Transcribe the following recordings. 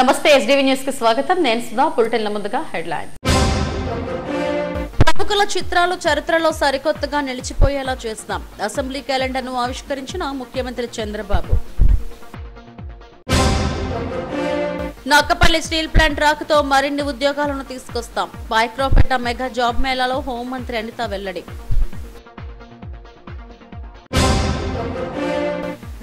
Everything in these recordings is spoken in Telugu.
నమస్తే ఎస్డీవీ న్యూస్ కి స్వాగతం. నేను సుధా. బులెటిన్ల ముందుగా హెడ్లైన్. ప్రముఖుల చిత్రాలు చరిత్రలో సరికొత్తగా నిలిచిపోయేలా చేస్తాం. అసెంబ్లీ క్యాలెండర్ను ఆవిష్కరించిన ముఖ్యమంత్రి చంద్రబాబు. నక్కపల్లి స్టీల్ ప్లాంట్ రాకతో మరిన్ని ఉద్యోగాలను తీసుకొస్తాం. మైక్రోపేట మెగా జాబ్ మేళాలో హోంమంత్రి అనిత వెల్లడి.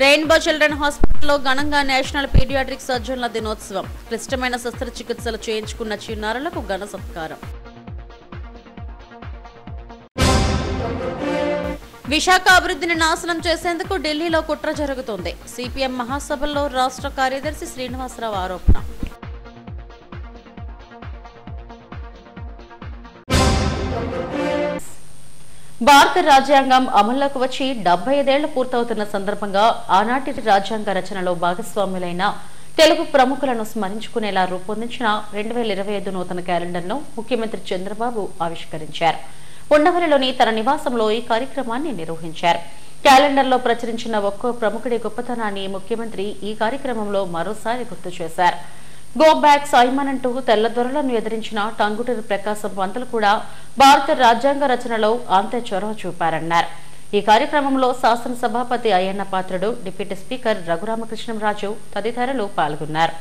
రెయిన్బో చిల్డ్రన్ హాస్పిటల్లో ఘనంగా నేషనల్ పీడియాట్రిక్ సర్జన్ల దినోత్సవం. క్లిష్టమైన శస్త్రచికిత్సలు చేయించుకున్న చిన్నారులకు ఘన సత్కారం. విశాఖ అభివృద్ధిని నాశనం చేసేందుకు ఢిల్లీలో కుట్ర జరుగుతోంది. సిపిఎం మహాసభల్లో రాష్ట్ర కార్యదర్శి శ్రీనివాసరావు ఆరోపణ. భారత రాజ్యాంగం అమల్లోకి వచ్చి 75 ఏళ్లు పూర్తవుతున్న సందర్భంగా ఆనాటి రాజ్యాంగ రచనలో భాగస్వాములైన తెలుగు ప్రముఖులను స్మరించుకునేలా రూపొందించిన 2025 నూతన క్యాలెండర్ను ముఖ్యమంత్రి చంద్రబాబు ఆవిష్కరించారు. ఉండవల్లిలోని తన నివాసంలో ఈ కార్యక్రమాన్ని నిర్వహించారు. క్యాలెండర్లో ప్రచురించిన ఒక్కో ప్రముఖుడి గొప్పతనాన్ని ముఖ్యమంత్రి ఈ కార్యక్రమంలో మరోసారి గుర్తు చేశారు. గో బ్యాక్ సైమన్ అంటూ తెల్లదొరలను ఎదిరించిన టంగుటూరి ప్రకాశం పంతులు కూడా భారత రాజ్యాంగ రచనలో అంతే చొరవ చూపారన్నారు. ఈ కార్యక్రమంలో శాసనసభాపతి అయ్యన్న పాత్రుడు, డిప్యూటీ స్పీకర్ రఘురామకృష్ణంరాజు తదితరులు పాల్గొన్నారు.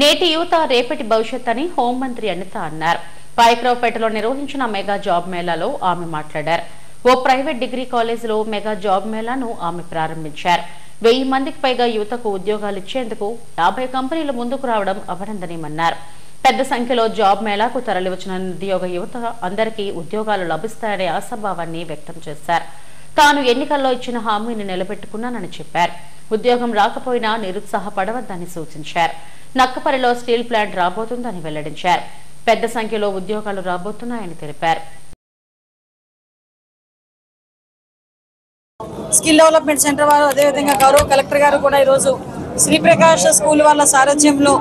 నేటి యువత రేపటి భవిష్యత్ అని హోంమంత్రి అనిత అన్నారు. పాయక్రావుపేటలో నిర్వహించిన మెగా జాబ్ మేళాలో ఆమె మాట్లాడారు. ఓ ప్రైవేట్ డిగ్రీ కాలేజీలో మెగా జాబ్ మేళాను ఆమె ప్రారంభించారు. 1000 మందికి పైగా యువతకు ఉద్యోగాలు ఇచ్చేందుకు 50 కంపెనీలు ముందుకు రావడం అభినందనీయమన్నారు. పెద్ద సంఖ్యలో జాబ్ మేళాకు తరలివచ్చిన నిరుద్యోగ యువత అందరికీ ఉద్యోగాలు లభిస్తాయనే ఆశాభావాన్ని వ్యక్తం చేశారు. తాను ఎన్నికల్లో ఇచ్చిన హామీని నిలబెట్టుకున్నానని చెప్పారు. ఉద్యోగం రాకపోయినా నిరుత్సాహపడవద్దని సూచించారు. నక్కపల్లిలో స్టీల్ ప్లాంట్ రాబోతుందని వెల్లడించారు. పెద్ద సంఖ్యలో ఉద్యోగాలు రాబోతున్నాయని తెలిపారు. స్కిల్ డెవలప్మెంట్ సెంటర్ వారు, అదేవిధంగా గౌరవ కలెక్టర్ గారు కూడా ఈరోజు శ్రీప్రకాష్ స్కూల్ వాళ్ళ సారథ్యంలో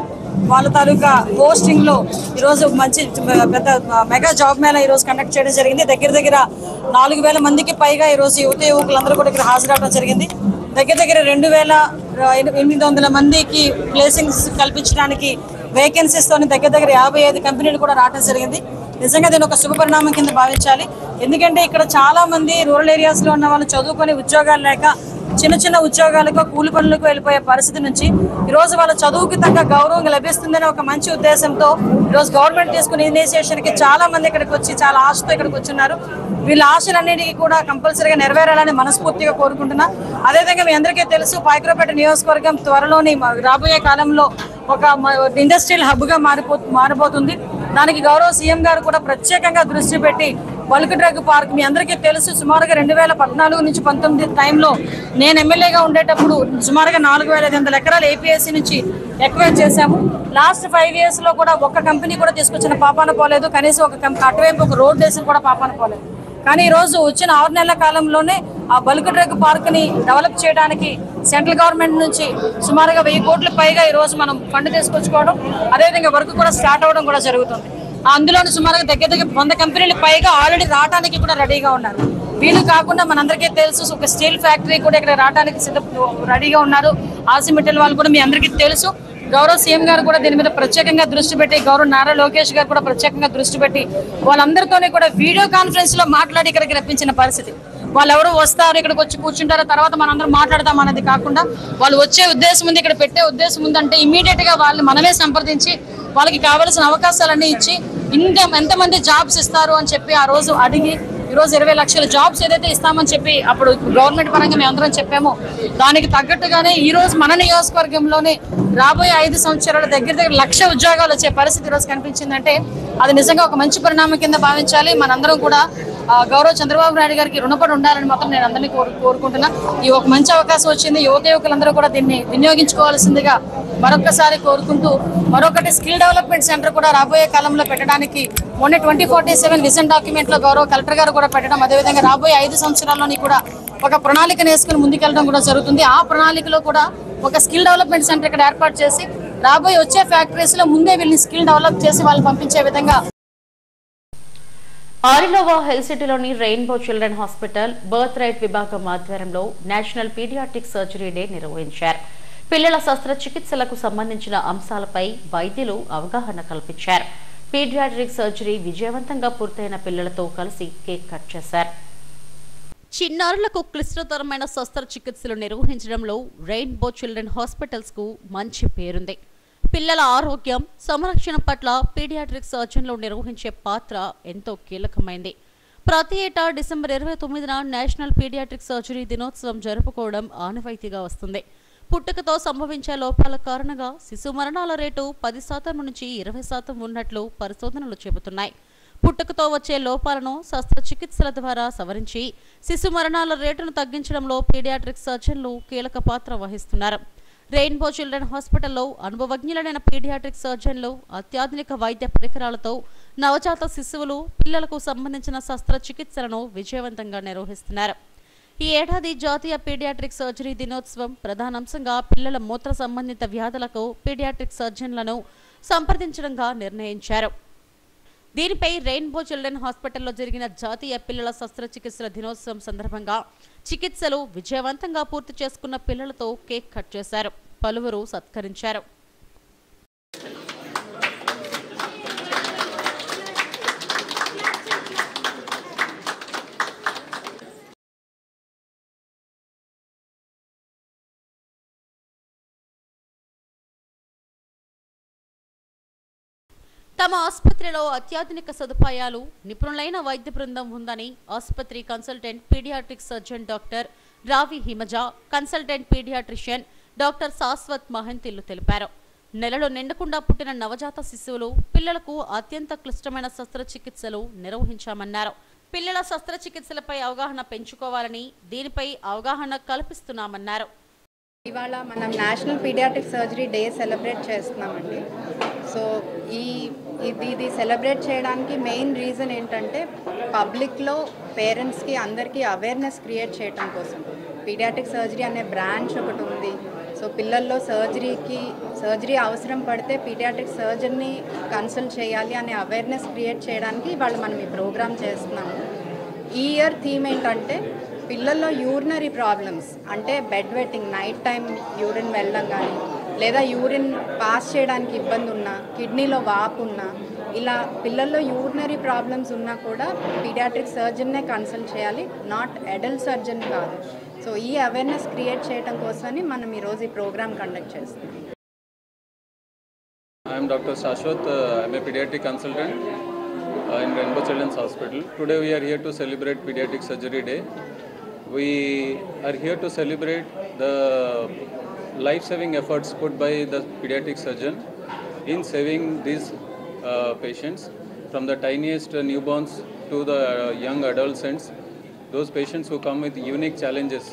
వాళ్ళ తాలూకా పోస్టింగ్ లో ఈరోజు మంచి పెద్ద మెగా జాబ్ మేళా ఈరోజు కండక్ట్ చేయడం జరిగింది. దగ్గర 4000 మందికి పైగా ఈరోజు యువకులందరూ కూడా ఇక్కడ హాజరవడం జరిగింది. దగ్గర 2800 మందికి ప్లేసింగ్స్ కల్పించడానికి వేకెన్సీస్ తోని దగ్గర 55 కంపెనీలు కూడా రావడం జరిగింది. నిజంగా దీని ఒక శుభపరిణామం కింద భావించాలి. ఎందుకంటే ఇక్కడ చాలా మంది రూరల్ ఏరియాస్ లో ఉన్న వాళ్ళు చదువుకొని ఉద్యోగాలు లేక చిన్న ఉద్యోగాలకు కూలి పనులకు వెళ్ళిపోయే పరిస్థితి నుంచి ఈరోజు వాళ్ళ చదువుకి తగ్గ గౌరవం లభిస్తుందనే ఒక మంచి ఉద్దేశంతో ఈరోజు గవర్నమెంట్ తీసుకున్న ఇనిషియేషన్ కి చాలా మంది ఇక్కడికి వచ్చి చాలా ఆశతో ఇక్కడికి వచ్చిన్నారు. వీళ్ళ ఆశలన్నిటికీ కూడా కంపల్సరీగా నెరవేరాలని మనస్ఫూర్తిగా కోరుకుంటున్నా. అదేవిధంగా మీ అందరికీ తెలుసు, పాయక్రావుపేట నియోజకవర్గం త్వరలోని రాబోయే కాలంలో ఒక ఇండస్ట్రియల్ హబ్ గా మారబోతుంది. దానికి గౌరవ సీఎం గారు కూడా ప్రత్యేకంగా దృష్టి పెట్టి బల్క్ డ్రగ్ పార్క్, మీ అందరికీ తెలుసు, సుమారుగా 2014 నుంచి 19 టైంలో నేను ఎమ్మెల్యేగా ఉండేటప్పుడు సుమారుగా 4500 ఎకరాలు ఏపీఎస్సీ నుంచి ఎక్వైర్ చేశాము. లాస్ట్ 5 years లో కూడా ఒక్క కంపెనీ కూడా తీసుకొచ్చిన పాపాన పోలేదు. కనీసం అటువైపు ఒక రోడ్ వేసి కూడా పాపాన పోలేదు. కానీ ఈ రోజు వచ్చిన 6 నెలల కాలంలోనే ఆ బల్క్ డ్రగ్ పార్క్ ని డెవలప్ చేయడానికి సెంట్రల్ గవర్నమెంట్ నుంచి సుమారుగా 1000 కోట్ల పైగా ఈ రోజు మనం ఫండ్ తీసుకొచ్చుకోవడం, అదేవిధంగా వర్క్ కూడా స్టార్ట్ అవ్వడం కూడా జరుగుతుంది. అందులోని సుమారుగా దగ్గర 100 కంపెనీలు పైగా ఆల్రెడీ రావడానికి కూడా రెడీగా ఉన్నారు. వీళ్ళు కాకుండా మనందరికీ తెలుసు, ఒక స్టీల్ ఫ్యాక్టరీ కూడా ఇక్కడ రావడానికి రెడీగా ఉన్నారు. ఆసిమిటల్ వాళ్ళు కూడా మీ అందరికీ తెలుసు. గౌరవ సీఎం గారు కూడా దీని మీద ప్రత్యేకంగా దృష్టి పెట్టి, గౌరవ నారా లోకేష్ గారు కూడా ప్రత్యేకంగా దృష్టి పెట్టి వాళ్ళందరితోనే కూడా వీడియో కాన్ఫరెన్స్ లో మాట్లాడి ఇక్కడికి రప్పించిన పరిస్థితి. వాళ్ళు ఎవరు వస్తారు, ఇక్కడికి వచ్చి కూర్చుంటారో, తర్వాత మనందరం మాట్లాడదాం అన్నది కాకుండా వాళ్ళు వచ్చే ఉద్దేశం ఉంది, ఇక్కడ పెట్టే ఉద్దేశం ఉందంటే ఇమీడియట్ గా వాళ్ళు మనమే సంప్రదించి వాళ్ళకి కావాల్సిన అవకాశాలన్నీ ఇచ్చి ఎంతమంది జాబ్స్ ఇస్తారు అని చెప్పి ఆ రోజు అడిగి ఈరోజు 20 లక్షల జాబ్స్ ఏదైతే ఇస్తామని చెప్పి అప్పుడు గవర్నమెంట్ పరంగా మేము అందరం చెప్పామో దానికి తగ్గట్టుగానే ఈ రోజు మన నియోజకవర్గంలోనే రాబోయే 5 సంవత్సరాల దగ్గర 1,00,000 ఉద్యోగాలు వచ్చే పరిస్థితి ఈరోజు కనిపించిందంటే అది నిజంగా ఒక మంచి పరిణామం కింద భావించాలి. మనందరం కూడా గౌరవ చంద్రబాబు నాయుడు గారికి రుణపడి ఉండాలని మాత్రం నేను అందరినీ కోరుకుంటున్నా. ఈ ఒక మంచి అవకాశం వచ్చింది. యువకులందరూ కూడా దీన్ని వినియోగించుకోవాల్సిందిగా మరొకసారి కోరుకుంటూ, మరొకటి స్కిల్ డెవలప్మెంట్ సెంటర్ కూడా రాబోయే కాలంలో పెట్టడానికి మొన్న 2047 విజన్ డాక్యుమెంట్ లో గౌరవ కలెక్టర్ గారు కూడా పెట్టడం, అదేవిధంగా రాబోయే 5 సంవత్సరాల్లోని కూడా ఒక ప్రణాళికను వేసుకుని ముందుకెళ్ళడం కూడా జరుగుతుంది. ఆ ప్రణాళికలో కూడా ఒక స్కిల్ డెవలప్మెంట్ సెంటర్ ఇక్కడ ఏర్పాటు చేసి రాబోయే వచ్చే ఫ్యాక్టరీస్ లో ముందే వీళ్ళని స్కిల్ డెవలప్ చేసి వాళ్ళు పంపించే విధంగా ఆరిలోవా హెల్త్ సిటీలోని Rainbow children hospital birth right విభాగం ఆధ్వర్యంలో నేషనల్ పీడియాట్రిక్ సర్జరీ డే నిర్వహించారు. పిల్లల శస్త్రచికిత్సలకు సంబంధించిన అంశాలపై వైద్యులు అవగాహన కల్పించారు. పీడియాట్రిక్ సర్జరీ విజయవంతంగా పూర్తయిన పిల్లలతో కలిసి కేక్ కట్ చేశారు. చిన్నారులకు క్లిష్టతరమైన శస్త్రచికిత్సలు నిర్వహించడంలో రెయిన్బో చిల్డ్రన్ హాస్పిటల్స్ కు మంచి పేరుంది. పిల్లల ఆరోగ్యం సంరక్షణ పట్ల పీడియాట్రిక్ సర్జన్లు నిర్వహించే పాత్ర ఎంతో కీలకమైంది. ప్రతి ఏటా డిసెంబర్ 29న నేషనల్ పీడియాట్రిక్ సర్జరీ దినోత్సవం జరుపుకోవడం ఆనవాయితీగా వస్తుంది. పుట్టుకతో సంభవించే లోపాల కారణంగా శిశు మరణాల రేటు 10% నుంచి 20% ఉన్నట్లు పరిశోధనలు చెబుతున్నాయి. పుట్టుకతో వచ్చే లోపాలను శస్త్రచికిత్సల ద్వారా సవరించి శిశు మరణాల రేటును తగ్గించడంలో పీడియాట్రిక్ సర్జన్లు కీలక పాత్ర వహిస్తున్నారు. రెయిన్బో చిల్డ్రన్ హాస్పిటల్లో అనుభవజ్ఞులైన పీడియాట్రిక్ సర్జన్లు అత్యాధునిక వైద్య పరికరాలతో నవజాత శిశువులు పిల్లలకు సంబంధించిన శస్త్రచికిత్సలను విజయవంతంగా నిర్వహిస్తున్నారు. ఈ ఏడాది జాతీయ పీడియాట్రిక్ సర్జరీ దినోత్సవం ప్రధానాంశంగా పిల్లల మూత్ర సంబంధిత వ్యాధులకు పీడియాట్రిక్ సర్జన్లను సంప్రదించడంగా నిర్ణయించారు. దీనిపై రెయిన్బో చిల్డ్రన్ హాస్పిటల్లో జరిగిన జాతీయ పిల్లల శస్త్రచికిత్సల దినోత్సవం సందర్భంగా చికిత్సలు విజయవంతంగా పూర్తి చేసుకున్న పిల్లలతో కేక్ కట్ చేశారు. పలువురు సత్కరించారు. తమ ఆసుపత్రిలో అత్యాధునిక సదుపాయాలు నిపుణులైన వైద్య బృందం ఉందని ఆసుపత్రి consultant paediatric surgeon doctor Ravi Himaja, consultant paediatrician doctor Shashwat మహంతిల్లు తెలిపారు. నెలలు నిండకుండా పుట్టిన నవజాత శిశువులు పిల్లలకు అత్యంత క్లిష్టమైన శస్త్రచికిత్సలు నిర్వహించామన్నారు. పిల్లల శస్త్రచికిత్సలపై అవగాహన పెంచుకోవాలని, దీనిపై అవగాహన కల్పిస్తున్నామన్నారు. ఇవాళ మనం national paediatric surgery day celebrate చేస్తున్నామండి. సో ఇది సెలబ్రేట్ చేయడానికి మెయిన్ రీజన్ ఏంటంటే పబ్లిక్లో పేరెంట్స్కి అందరికీ అవేర్నెస్ క్రియేట్ చేయడం కోసం. పీడియాట్రిక్ సర్జరీ అనే బ్రాంచ్ ఒకటి ఉంది. సో పిల్లల్లో సర్జరీ అవసరం పడితే పీడియాట్రిక్ సర్జన్ని కన్సల్ట్ చేయాలి అనే అవేర్నెస్ క్రియేట్ చేయడానికి ఇవాళ మనం ఈ ప్రోగ్రామ్ చేస్తున్నాము. ఈ ఇయర్ థీమ్ ఏంటంటే పిల్లల్లో యూరినరీ ప్రాబ్లమ్స్, అంటే bed vetting, night time urine వెళ్ళడం కానీ, లేదా యూరిన్ పాస్ చేయడానికి ఇబ్బంది ఉన్నా, కిడ్నీలో వాపు ఉన్నా, ఇలా పిల్లల్లో యూరినరీ ప్రాబ్లమ్స్ ఉన్నా కూడా పీడియాట్రిక్ సర్జన్నే కన్సల్ట్ చేయాలి, నాట్ అడల్ట్ సర్జన్ కాదు. సో ఈ అవేర్నెస్ క్రియేట్ చేయడం కోసమని మనం ఈరోజు ఈ ప్రోగ్రామ్ కండక్ట్ చేస్తున్నాం. I am Dr. Shashwat. I am a pediatric consultant in Rainbow Children's Hospital. Today we are here to celebrate Pediatric Surgery Day. We are here to celebrate the life-saving efforts put by the pediatric surgeon in saving these patients, from the tiniest newborns to the young adolescents, those patients who come with unique challenges.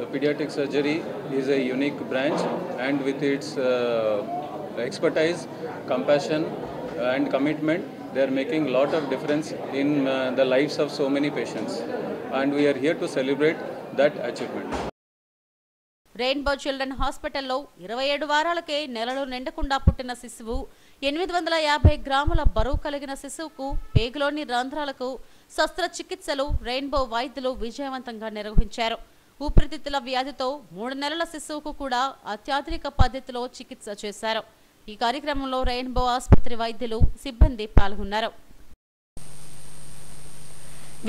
The pediatric surgery is a unique branch, and with its expertise, compassion and commitment, they are making a lot of difference in the lives of so many patients, and we are here to celebrate that achievement. Rainbow children హాస్పిటల్లో 27 వారాలకే నెలలు నిండకుండా పుట్టిన శిశువు 850 గ్రాముల బరువు కలిగిన శిశువుకు పేగులోని రంధ్రాలకు శస్త్రచికిత్సలు రెయిన్బో వైద్యులు విజయవంతంగా నిర్వహించారు. ఊపిరితిత్తుల వ్యాధితో 3 నెలల శిశువుకు కూడా అత్యాధునిక పద్ధతిలో చికిత్స చేశారు. ఈ కార్యక్రమంలో రెయిన్బో ఆసుపత్రి వైద్యులు, సిబ్బంది పాల్గొన్నారు.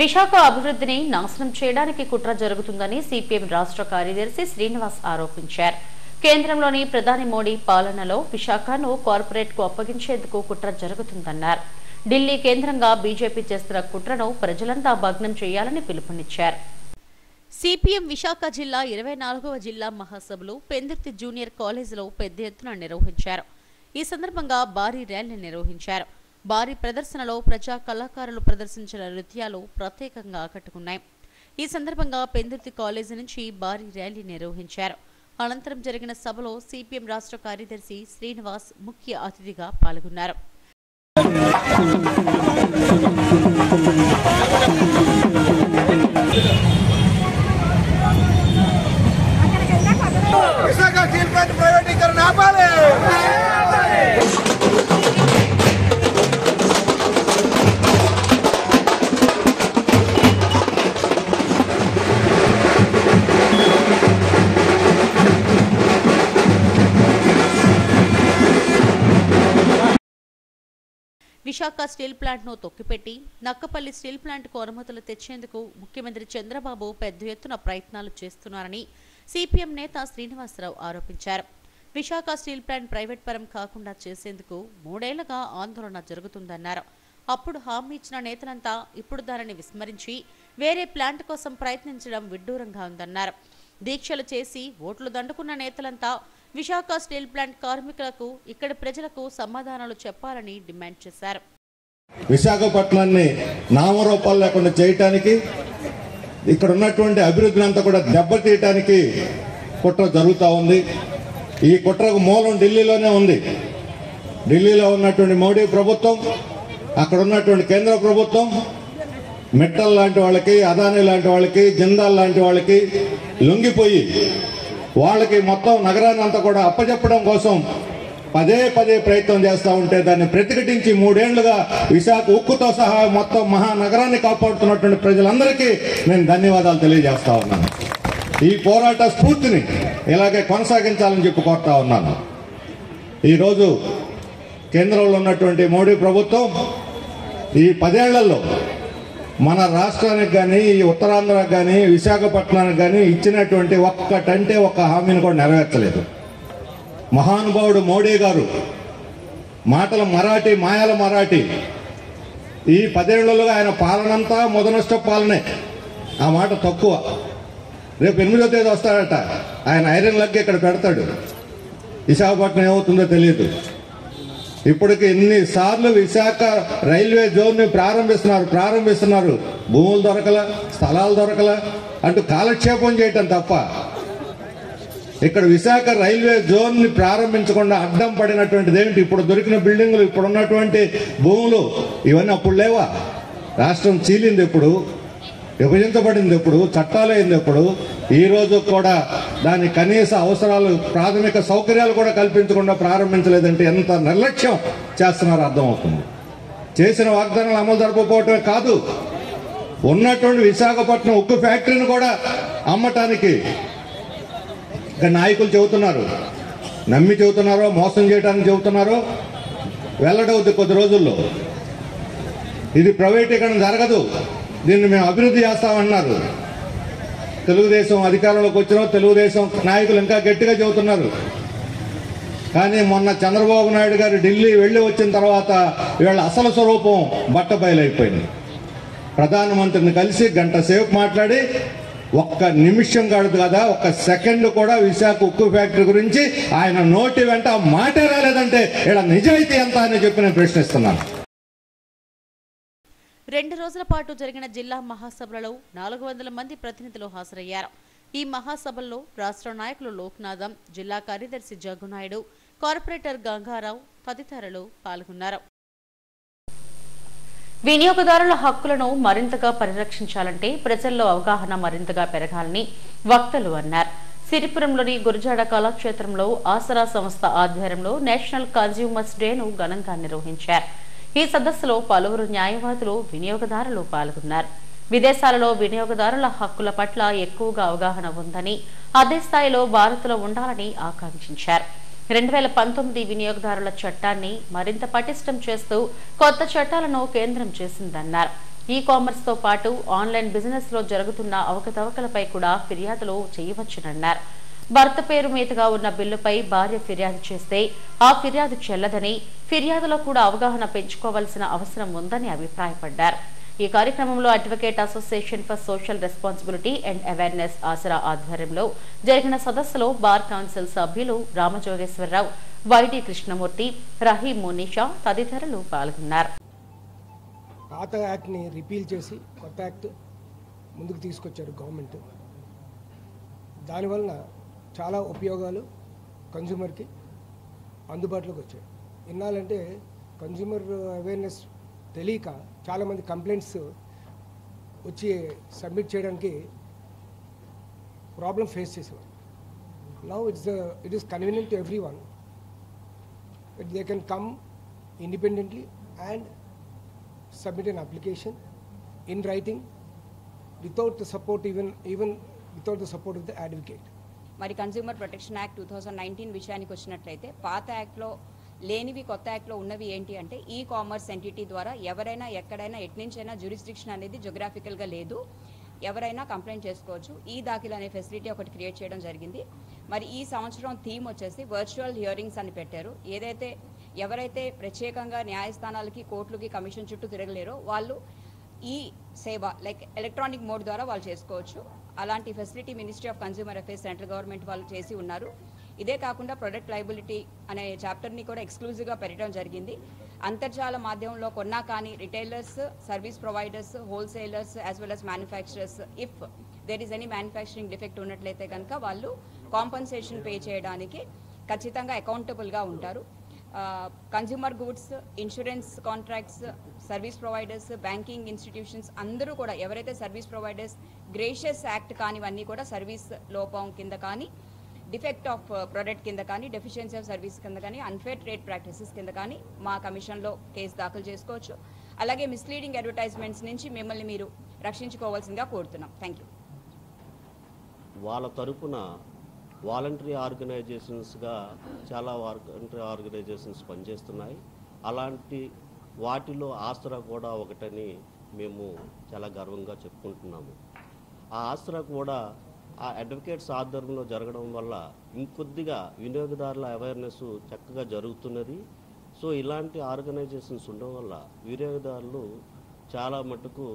విశాఖ అభివృద్ధిని నాశనం చేయడానికి కుట్ర జరుగుతుందని సిపిఎం రాష్ట్ర కార్యదర్శి శ్రీనివాస్ ఆరోపించారు. కేంద్రంలోని ప్రధాని మోడీ పాలనలో విశాఖను కార్పొరేట్ కు అప్పగించేందుకు కుట్ర జరుగుతుందన్నారు. ఢిల్లీ కేంద్రంగా బీజేపీ చేస్తున్న కుట్రను ప్రజలంతా భగ్నం చేయాలని పిలుపునిచ్చారు. సిపిఎం విశాఖ జిల్లా 24వ జిల్లా మహాసభలు పెందుర్తి జూనియర్ కాలేజీలో పెద్ద ఎత్తున నిర్వహించారు. ఈ సందర్భంగా భారీ ర్యాలీ నిర్వహించారు. భారీ ప్రదర్శనలో ప్రజా కళాకారులు ప్రదర్శించిన నృత్యాలు ప్రత్యేకంగా ఆకట్టుకున్నాయి. ఈ సందర్భంగా పెందుర్తి కాలేజీ నుంచి భారీ ర్యాలీ నిర్వహించారు. అనంతరం జరిగిన సభలో సిపిఎం రాష్ట్ర కార్యదర్శి శ్రీనివాస్ ముఖ్య అతిథిగా పాల్గొన్నారు. విశాఖ స్టీల్ ప్లాంట్ ప్రైవేటీకరణ ఆపాలి. విశాఖ స్టీల్ ప్లాంట్ను తొక్కిపెట్టి నక్కపల్లి స్టీల్ ప్లాంట్కు అనుమతులు తెచ్చేందుకు ముఖ్యమంత్రి చంద్రబాబు పెద్ద ఎత్తున ప్రయత్నాలు చేస్తున్నారని సిపిఎం నేత శ్రీనివాసరావు ఆరోపించారు. విశాఖ స్టీల్ ప్లాంట్ ప్రైవేట్ పరం కాకుండా చేసేందుకు 3 ఏళ్లుగా ఆందోళన జరుగుతుందన్నారు. అప్పుడు హామీ ఇచ్చిన నేతలంతా ఇప్పుడు దానిని విస్మరించి వేరే ప్లాంట్ కోసం ప్రయత్నించడం విడ్డూరంగా ఉందన్నారు. దీక్షలు చేసి ఓట్లు దండుకున్న నేతలంతా విశాఖ స్టీల్ ప్లాంట్ కార్మికులకు ఇక్కడి ప్రజలకు సమాధానాలు చెప్పాలని డిమాండ్ చేశారు. విశాఖపట్నాన్ని నామరూపాలు లేకుండా చేయటానికి, ఇక్కడ ఉన్నటువంటి అభివృద్ధిని అంతా కూడా దెబ్బతీయటానికి కుట్ర జరుగుతూ ఉంది. ఈ కుట్రకు మూలం ఢిల్లీలోనే ఉంది. ఢిల్లీలో ఉన్నటువంటి మోడీ ప్రభుత్వం, అక్కడ ఉన్నటువంటి కేంద్ర ప్రభుత్వం మిట్టల్ లాంటి వాళ్ళకి, అదానీ లాంటి వాళ్ళకి, జిందాల్ లాంటి వాళ్ళకి లొంగిపోయి వాళ్ళకి మొత్తం నగరాన్ని అంతా కూడా అప్పచెప్పడం కోసం పదే ప్రయత్నం చేస్తూ ఉంటే దాన్ని ప్రతిఘటించి 3 ఏళ్లుగా విశాఖ ఉక్కుతో సహా మొత్తం మహానగరాన్ని కాపాడుతున్నటువంటి ప్రజలందరికీ నేను ధన్యవాదాలు తెలియజేస్తా ఉన్నాను. ఈ పోరాట స్ఫూర్తిని ఇలాగే కొనసాగించాలని చెప్పి కోరుతా ఉన్నాను. ఈరోజు కేంద్రంలో ఉన్నటువంటి మోడీ ప్రభుత్వం ఈ 10 ఏళ్లలో మన రాష్ట్రానికి కానీ, ఈ ఉత్తరాంధ్రకు కానీ, విశాఖపట్నానికి కానీ ఇచ్చినటువంటి ఒక్కటంటే ఒక్క హామీని కూడా నెరవేర్చలేదు. మహానుభావుడు మోడీ గారు మాటల మరాఠీ, మాయల మరాఠీ. ఈ 10 ఏళ్లలో ఆయన పాలనంతా మొదనష్ట పాలనే. ఆ మాట తక్కువ. రేపు 8వ తేదీ వస్తాడట, ఆయన ఐరన్ లెగ్ ఇక్కడ పెడతాడు. విశాఖపట్నం ఏమవుతుందో తెలియదు. ఇప్పటికి ఎన్నిసార్లు విశాఖ రైల్వే జోన్ని ప్రారంభిస్తున్నారు. భూములు దొరకల, స్థలాలు దొరకల అంటూ కాలక్షేపం చేయటం తప్ప ఇక్కడ విశాఖ రైల్వే జోన్ని ప్రారంభించకుండా అడ్డం పడినటువంటిది ఏమిటి? ఇప్పుడు దొరికిన బిల్డింగులు, ఇప్పుడు ఉన్నటువంటి భూములు ఇవన్నీ అప్పుడు లేవా? రాష్ట్రం చీలింది ఎప్పుడు? విభజించబడింది ఎప్పుడు? చట్టాలు అయింది ఎప్పుడు? ఈ రోజు కూడా దాని కనీస అవసరాలు, ప్రాథమిక సౌకర్యాలు కూడా కల్పించకుండా ప్రారంభించలేదంటే ఎంత నిర్లక్ష్యం చేస్తున్నారో అర్థమవుతుంది. చేసిన వాగ్దానాలు అమలు జరపకపోవటమే కాదు, ఉన్నటువంటి విశాఖపట్నం ఉక్కు ఫ్యాక్టరీని కూడా అమ్మటానికి నాయకులు చెబుతున్నారు. నమ్మి చెబుతున్నారో మోసం చేయడానికి చెబుతున్నారో వెల్లడవుద్ది కొద్ది రోజుల్లో. ఇది ప్రైవేటీకరణ జరగదు, దీన్ని మేము అభివృద్ధి చేస్తామన్నారు. తెలుగుదేశం అధికారంలోకి వచ్చిన తెలుగుదేశం నాయకులు ఇంకా గట్టిగా చెబుతున్నారు. కానీ మొన్న చంద్రబాబు నాయుడు గారు ఢిల్లీ వెళ్ళి వచ్చిన తర్వాత వీళ్ళ అసలు స్వరూపం బట్టబయలైపోయింది. ప్రధానమంత్రిని కలిసి గంట సేపు మాట్లాడి ఒక్క నిమిషం కాదు కదా, ఒక్క సెకండ్ కూడా విశాఖ ఉక్కు ఫ్యాక్టరీ గురించి ఆయన నోటి వెంట మాటే రాలేదంటే ఇలా నిజాయితీ ఎంత అని చెప్పి నేను ప్రశ్నిస్తున్నాను. 2 రోజుల పాటు జరిగిన జిల్లా మహాసభలలో 400 మంది ప్రతినిధులు హాజరయ్యారు. ఈ మహాసభల్లో రాష్ట్ర నాయకులు లోక్నాథం, జిల్లా కార్యదర్శి జగ్గునాయుడు, కార్పొరేటర్ గంగారావు తదితరులు పాల్గొన్నారు. వినియోగదారుల హక్కులను మరింతగా పరిరక్షించాలంటే ప్రజల్లో అవగాహన మరింతగా పెరగాలని వక్తలు అన్నారు. సిరిపురంలోని గురజాడ కళాక్షేత్రంలో ఆసరా సంస్థ ఆధ్వర్యంలో నేషనల్ కన్స్యూమర్స్ డేను ఘనంగా నిర్వహించారు. ఈ సదస్సులో పలువురు న్యాయవాదులు, వినియోగదారులు పాల్గొన్నారు. విదేశాలలో వినియోగదారుల హక్కుల పట్ల ఎక్కువగా అవగాహన ఉందని, అదే స్థాయిలో భారత్లో ఉండాలని ఆకాంక్షించారు. 2019 వినియోగదారుల చట్టాన్ని మరింత పటిష్టం చేస్తూ కొత్త చట్టాలను కేంద్రం చేసిందన్నారు. ఈ కామర్స్ తో పాటు ఆన్లైన్ బిజినెస్ లో జరుగుతున్న అవకతవకలపై కూడా ఫిర్యాదులు చేయవచ్చునన్నారు. భర్త పేరు మీదుగా ఉన్న బిల్లుపై భార్య ఫిర్యాదు చేస్తే ఆ ఫిర్యాదు చెల్లదని, ఫిర్యాదులో కూడా అవగాహన పెంచుకోవాల్సిన అవసరం ఉందని అభిప్రాయపడ్డారు. ఈ కార్యక్రమంలో advocate association for social responsibility and awareness Aasara ఆధ్వర్యంలో జరిగిన సదస్సులో బార్ కౌన్సిల్ సభ్యులు రామజోగేశ్వరరావు, వైడి కృష్ణమూర్తి, రహీం మునీషా తదితరులు పాల్గొన్నారు. పాత యాక్ట్ని రిపీల్ చేసి కొత్త యాక్ట్ ముందుకు తీసుకొచ్చారు గవర్నమెంట్. దానివల్ల చాలా ఉపయోగాలు కన్జ్యూమర్కి అందుబాటులోకి వచ్చాయి. ఇన్నాళ్ళంటే కన్జ్యూమర్ అవేర్నెస్ తెలియక చాలామంది కంప్లైంట్స్ వచ్చి సబ్మిట్ చేయడానికి ప్రాబ్లం ఫేస్ చేసేవారు. Now it is convenient to every one. They can come independently and submit an application in writing without the support even without the support of the advocate. మరి కన్స్యూమర్ ప్రొటెక్షన్ యాక్ట్ 2019 విషయానికి వచ్చినట్లయితే పాత యాక్ట్లో లేనివి కొత్త యాక్ట్లో ఉన్నవి ఏంటి అంటే ఈ కామర్స్ ఎంటిటీ ద్వారా ఎవరైనా ఎక్కడైనా ఎట్నుంచైనా జ్యూరిస్డిక్షన్ అనేది జోగ్రాఫికల్గా లేదు, ఎవరైనా కంప్లైంట్ చేసుకోవచ్చు. ఈ దాఖిల్ అనే ఫెసిలిటీ ఒకటి క్రియేట్ చేయడం జరిగింది. మరి ఈ సంవత్సరం థీమ్ వచ్చేసి వర్చువల్ హియరింగ్స్ అని పెట్టారు. ఎవరైతే ప్రత్యేకంగా న్యాయస్థానాలకి కోర్టులకి కమిషన్ చుట్టూ తిరగలేరో వాళ్ళు ఈ సేవ లైక్ ఎలక్ట్రానిక్ మోడ్ ద్వారా వాళ్ళు చేసుకోవచ్చు. అలాంటి facility ministry of consumer affairs central government వాళ్ళు చేసి ఉన్నారు. ఇదే కాకుండా ప్రొడక్ట్ లయబిలిటీ అనే చాప్టర్ని కూడా ఎక్స్క్లూజివ్గా పెట్టడం జరిగింది. అంతర్జాల మాధ్యమంలో కొన్నా కానీ retailers, service providers, wholesalers as well as manufacturers if there is any manufacturing defect ఉన్నట్లయితే కనుక వాళ్ళు కాంపన్సేషన్ పే చేయడానికి ఖచ్చితంగా అకౌంటబుల్గా ఉంటారు. Consumer goods, insurance contracts, service providers, banking institutions అందరూ కూడా ఎవరైతే సర్వీస్ ప్రొవైడర్స్ గ్రేషియస్ యాక్ట్ కానివన్నీ కూడా సర్వీస్ లోపం కింద కానీ, డిఫెక్ట్ ఆఫ్ ప్రొడక్ట్ కింద కానీ, డెఫిషియన్సీ ఆఫ్ సర్వీస్ కింద కానీ, అన్ఫేర్ ట్రేడ్ ప్రాక్టీసెస్ కింద కానీ మా కమిషన్లో కేసు దాఖలు చేసుకోవచ్చు. అలాగే మిస్లీడింగ్ అడ్వర్టైజ్మెంట్స్ నుంచి మిమ్మల్ని మీరు రక్షించుకోవాల్సిందిగా కోరుతున్నాం. Thank you. వాళ్ళ తరపున వాలంటరీ ఆర్గనైజేషన్స్గా చాలా వాలంటరీ ఆర్గనైజేషన్స్ పనిచేస్తున్నాయి. అలాంటి వాటిలో ఆసరా కూడా ఒకటని మేము చాలా గర్వంగా చెప్పుకుంటున్నాము. ఆ ఆసరా కూడా ఆ అడ్వకేట్స్ ఆధ్వర్యంలో జరగడం వల్ల ఇంకొద్దిగా వినియోగదారుల అవేర్నెస్ చక్కగా జరుగుతున్నది. సో ఇలాంటి ఆర్గనైజేషన్స్ ఉండడం వల్ల వినియోగదారులు చాలా మటుకు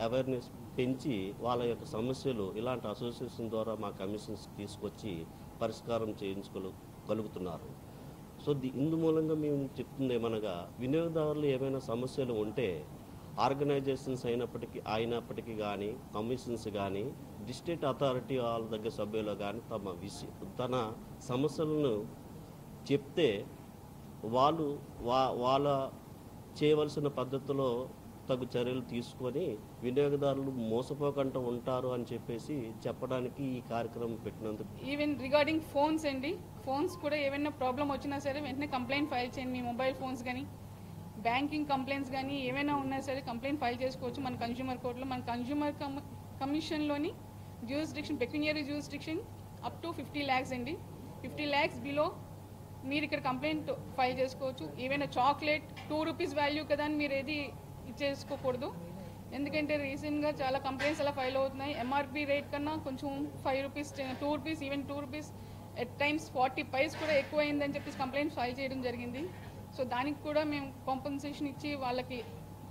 అవేర్నెస్ పెంచి వాళ్ళ యొక్క సమస్యలు ఇలాంటి అసోసియేషన్ ద్వారా మా కమిషన్స్ తీసుకొచ్చి పరిష్కారం చేయించుకోగలుగుతున్నారు. సో ఇందు మూలంగా మేము చెప్తుంది ఏమనగా వినియోగదారులు ఏమైనా సమస్యలు ఉంటే ఆర్గనైజేషన్స్ అయినప్పటికీ కానీ, కమిషన్స్ కానీ, డిస్ట్రిక్ట్ అథారిటీ వాళ్ళ దగ్గర సభ్యులు కానీ తన సమస్యలను చెప్తే వాళ్ళు వాళ్ళ చేయవలసిన పద్ధతిలో తగు చర్యలు తీసుకొని వినియోగదారులు మోసపోకుండా ఉంటారు అని చెప్పేసి చెప్పడానికి ఈ కార్యక్రమం పెట్టినందుకు. ఈవెన్ రిగార్డింగ్ ఫోన్స్ అండి, ఫోన్స్ కూడా ఏమైనా ప్రాబ్లం వచ్చినా సరే వెంటనే కంప్లైంట్ ఫైల్ చేయండి. మీ మొబైల్ ఫోన్స్ కానీ, బ్యాంకింగ్ కంప్లైంట్స్ కానీ ఏమైనా ఉన్నా సరే కంప్లైంట్ ఫైల్ చేసుకోవచ్చు మన కన్స్యూమర్ కోర్టులో. మన కన్స్యూమర్ కమిషన్లోని jurisdiction, pecuniary jurisdiction up to 50 lakhs అండి. 50 lakhs బిలో మీరు ఇక్కడ కంప్లైంట్ ఫైల్ చేసుకోవచ్చు. ఏమైనా చాక్లెట్ 2 rupees వాల్యూ కదా అని మీరు ఏది ఇచ్చేసుకోకూడదు. ఎందుకంటే రీసెంట్గా చాలా కంప్లైంట్స్ అలా ఫైల్ అవుతున్నాయి. ఎంఆర్పి రేట్ కన్నా కొంచెం 5 rupees, 2 rupees, even 2 rupees at times 40 paise కూడా ఎక్కువ అయిందని చెప్పేసి కంప్లైంట్స్ ఫైల్ చేయడం జరిగింది. సో దానికి కూడా మేము కాంపన్సేషన్ ఇచ్చి వాళ్ళకి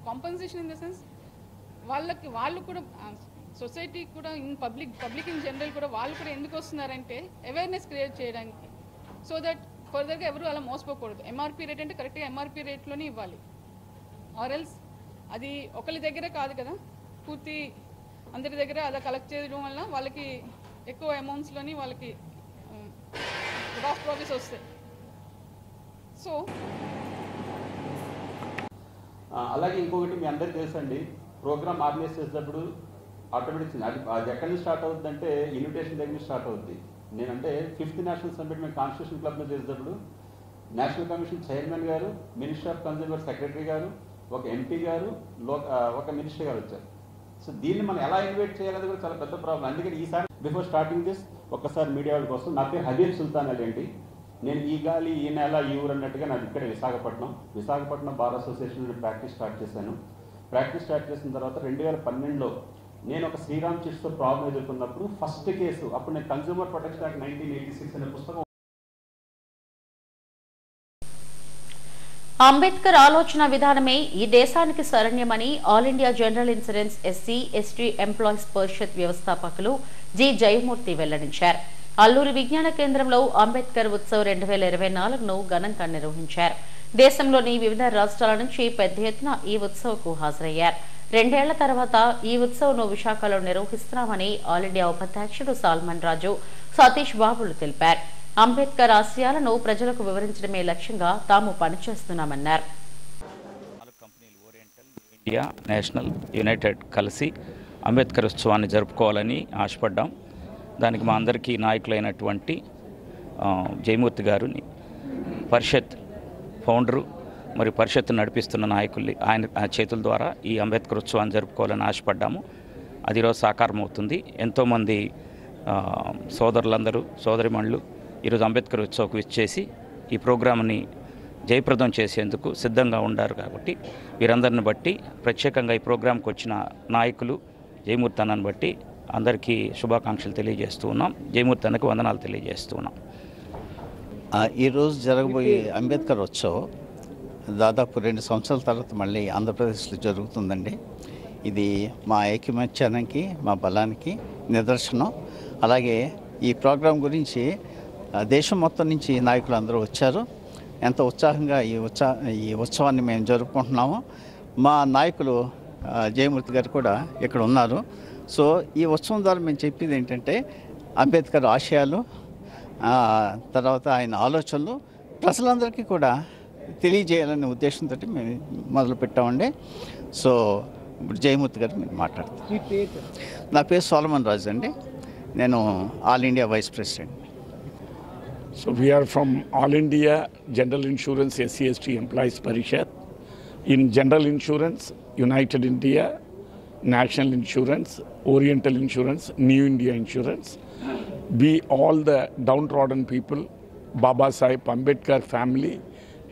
కాంపన్సేషన్ ఇన్ ద సెన్స్ వాళ్ళు కూడా సొసైటీ కూడా పబ్లిక్ ఇన్ జనరల్ కూడా వాళ్ళు కూడా ఎందుకు వస్తున్నారంటే అవేర్నెస్ క్రియేట్ చేయడానికి. సో దట్ ఫర్దర్గా ఎవరు అలా మోసపోకూడదు. ఎంఆర్పి రేట్ అంటే కరెక్ట్గా ఎంఆర్పి రేట్లోనే ఇవ్వాలి. ఆర్ఎల్స్ అది ఒకరి దగ్గర కాదు కదా, పూర్తి అందరి దగ్గర అలా కలెక్ట్ చేయడం వల్ల వాళ్ళకి ఎక్కువ అమౌంట్స్లోని వాళ్ళకి గ్రాస్ ప్రాఫిట్స్ వస్తాయి. సో అలాగే ఇంకొకటి మీ అందరికీ తెలుసండి, ప్రోగ్రామ్ ఆర్గనైజ్ చేసేటప్పుడు ఆటోమేటిక్ అది ఎక్కడి నుంచి స్టార్ట్ అవుతుంది అంటే ఇన్విటేషన్ దగ్గర నుంచి స్టార్ట్ అవుతుంది. నేనంటే 5th నేషనల్ సమ్మిట్ మేము కాన్స్టిట్యూషన్ క్లబ్లో చేసేటప్పుడు నేషనల్ కమిషన్ చైర్మన్ గారు, మినిస్టర్ ఆఫ్ కన్స్యూమర్ సెక్రటరీ గారు, ఒక ఎంపీ గారు, ఒక మినిస్టర్ గారు వచ్చారు. సో దీన్ని మనం ఎలా ఇన్వైట్ చేయాలనేది కూడా చాలా పెద్ద ప్రాబ్లం. అందుకని ఈసారి బిఫోర్ స్టార్టింగ్ దిస్ ఒక్కసారి మీడియా వాళ్ళ కోసం, నా పేరు హబీబ్ సుల్తాన్ అలీ అండి. నేను ఈ గాలి ఈ నెల ఈ ఊరు అన్నట్టుగా నాది ఇక్కడ విశాఖపట్నం బార్ అసోసియేషన్ నుండి ప్రాక్టీస్ స్టార్ట్ చేశాను. ప్రాక్టీస్ స్టార్ట్ చేసిన తర్వాత 2012లో నేను ఒక శ్రీరామ్ చిట్స్తో ప్రాబ్లం ఎదుర్కొన్నప్పుడు ఫస్ట్ కేసు, అప్పుడు నేను కన్స్యూమర్ ప్రొటెక్షన్ యాక్ట్ 1986 అనే పుస్తకం. అంబేద్కర్ ఆలోచన విధానమే ఈ దేశానికి శరణ్యమని all India general insurance SC ST employees Parishad వ్యవస్థాపకులు జి జయమూర్తి వెల్లడించారు. అల్లూరి విజ్ఞాన కేంద్రంలో అంబేద్కర్ ఉత్సవ్ 2024ను ఘనంగా నిర్వహించారు. దేశంలోని వివిధ రాష్ట్రాల నుంచి పెద్ద ఎత్తున ఈ ఉత్సవ్కు హాజరయ్యారు. 2 ఏళ్ల తర్వాత ఈ ఉత్సవ్ను విశాఖలో నిర్వహిస్తున్నామని ఆల్ ఇండియా ఉపాధ్యక్షుడు సాల్మన్ రాజు, సతీష్ బాబులు తెలిపారు. అంబేద్కర్ ఆశయాలను ప్రజలకు వివరించడమే లక్ష్యంగా తాము పనిచేస్తున్నామన్నారు. ఇండియా, నేషనల్, యునైటెడ్ కలిసి అంబేద్కర్ ఉత్సవాన్ని జరుపుకోవాలని ఆశపడ్డాం. దానికి మా అందరికీ నాయకులైనటువంటి జయమూర్తి గారు, పరిషత్ ఫౌండరు మరి పరిషత్తు నడిపిస్తున్న నాయకుల్ని ఆయన చేతుల ద్వారా ఈ అంబేద్కర్ ఉత్సవాన్ని జరుపుకోవాలని ఆశపడ్డాము. అది ఈరోజు సాకారం అవుతుంది. ఎంతోమంది సోదరులందరూ, సోదరిమణులు ఈరోజు అంబేద్కర్ ఉత్సవ్కు ఇచ్చేసి ఈ ప్రోగ్రామ్ని జయప్రదం చేసేందుకు సిద్ధంగా ఉన్నారు. కాబట్టి వీరందరిని బట్టి ప్రత్యేకంగా ఈ ప్రోగ్రాంకి వచ్చిన నాయకులు జయమూర్తి అన్నని బట్టి అందరికీ శుభాకాంక్షలు తెలియజేస్తూ ఉన్నాం. జయమూర్తి అన్నకు వందనాలు తెలియజేస్తూ ఉన్నాం. ఈరోజు జరగబోయే అంబేద్కర్ ఉత్సవం దాదాపు 2 సంవత్సరాల తర్వాత మళ్ళీ ఆంధ్రప్రదేశ్లో జరుగుతుందండి. ఇది మా ఐకమత్యానికి, మా బలానికి నిదర్శనం. అలాగే ఈ ప్రోగ్రాం గురించి దేశం మొత్తం నుంచి నాయకులు అందరూ వచ్చారు. ఎంత ఉత్సాహంగా ఈ ఉత్సవాన్ని మేము జరుపుకుంటున్నాము. మా నాయకులు జయమూర్తి గారు కూడా ఇక్కడ ఉన్నారు. సో ఈ ఉత్సవం ద్వారా మేము చెప్పేది ఏంటంటే అంబేద్కర్ ఆశయాలు, తర్వాత ఆయన ఆలోచనలు ప్రజలందరికీ కూడా తెలియజేయాలనే ఉద్దేశంతో మేము మొదలు పెట్టామండి. సో ఇప్పుడు జయమూర్తి గారు మీరు మాట్లాడతారు. నా పేరు సోలమన్ రాజు అండి. నేను all India vice president. So we are from All India General Insurance SC/ST Employees Parishad. In General Insurance, United India, National Insurance, Oriental Insurance, New India Insurance. We all the downtrodden people, Baba Sahib Ambedkar family